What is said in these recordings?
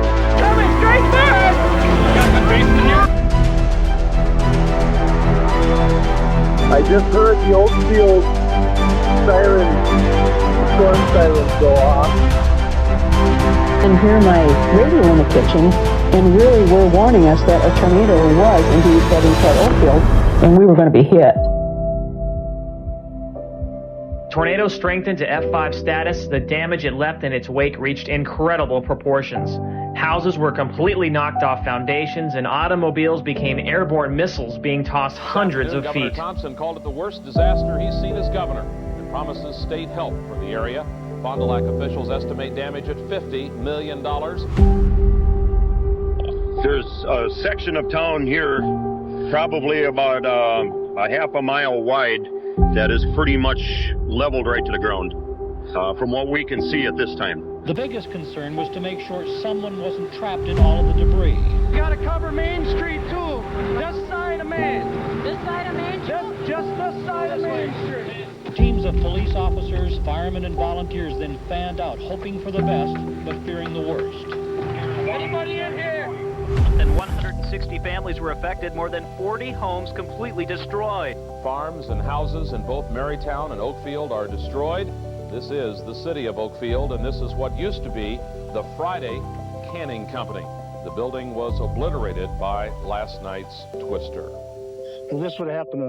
Coming straight for us! Got the basement here? I just heard the Oakfield siren, storm sirens go off. And hear my radio in the kitchen, and really were warning us that a tornado was indeed heading toward Oakfield, and we were going to be hit. Tornado strengthened to F5 status. The damage it left in its wake reached incredible proportions. Houses were completely knocked off foundations, and automobiles became airborne missiles being tossed hundreds of feet. Governor Thompson called it the worst disaster he's seen as governor and promises state help for the area. Fond du Lac officials estimate damage at $50 million. There's a section of town here, probably about a half a mile wide, that is pretty much leveled right to the ground, from what we can see at this time. The biggest concern was to make sure someone wasn't trapped in all of the debris. You gotta cover Main Street too. This side of Main. This side of Main Street? Just this side of Main Street. Teams of police officers, firemen, and volunteers then fanned out, hoping for the best, but fearing the worst. Anybody in here? And 160 families were affected, more than 40 homes completely destroyed. Farms and houses in both Marytown and Oakfield are destroyed. This is the city of Oakfield, and this is what used to be the Friday Canning Company. The building was obliterated by last night's twister. If this would have happened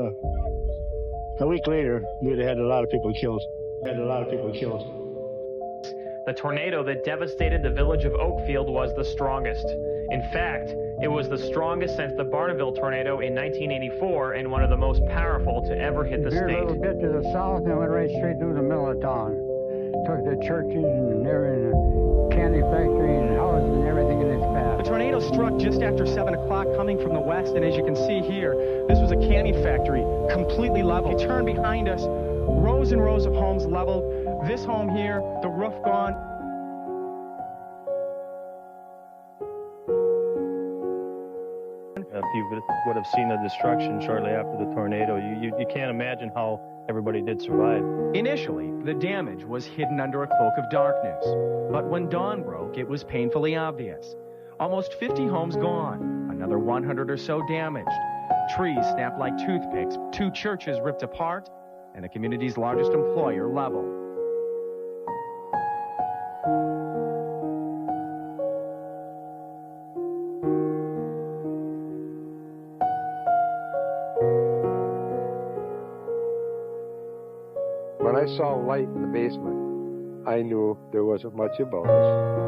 a week later, we'd have had a lot of people killed. The tornado that devastated the village of Oakfield was the strongest. In fact, it was the strongest since the Barneville tornado in 1984 and one of the most powerful to ever hit the Veered state. a little bit to the south and went right straight through the middle of town. Took the churches and everything, candy factory and houses and everything in its path. The tornado struck just after 7 o'clock coming from the west, and as you can see here, this was a candy factory, completely level. You turn behind us, rows and rows of homes leveled. This home here, the roof gone. If you would have seen the destruction shortly after the tornado, you can't imagine how everybody did survive. Initially, the damage was hidden under a cloak of darkness. But when dawn broke, it was painfully obvious. Almost 50 homes gone, another 100 or so damaged. Trees snapped like toothpicks, 2 churches ripped apart, and the community's largest employer leveled. When I saw light in the basement, I knew there wasn't much about us.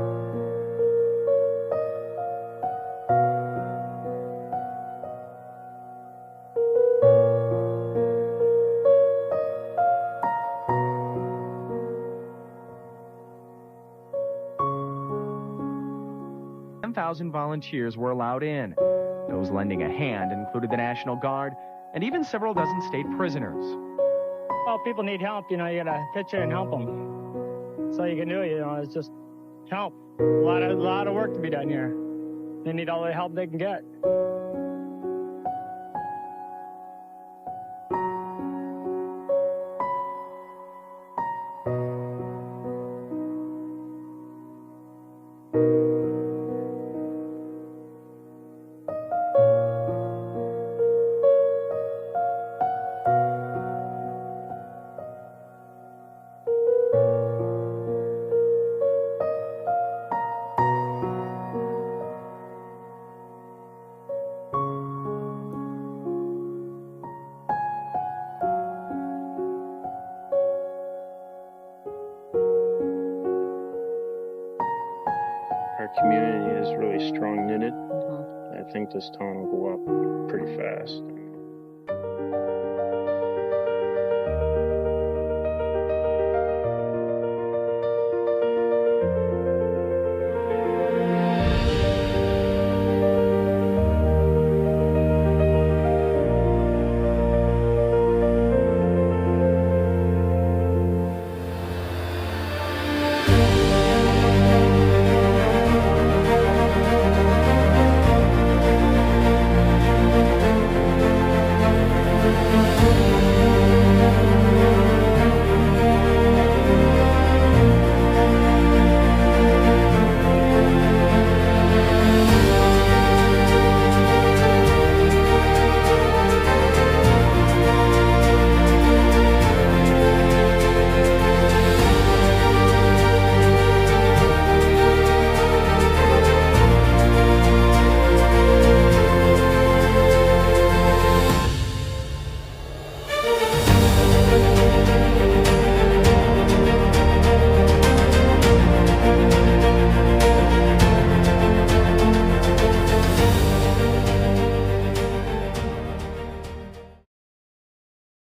10,000 volunteers were allowed in. Those lending a hand included the National Guard and even several dozen state prisoners. Well, people need help, you gotta pitch in and help them. That's all you can do, it's just help. A lot of work to be done here. They need all the help they can get. Our community is really strong knitted. I think this town will go up pretty fast.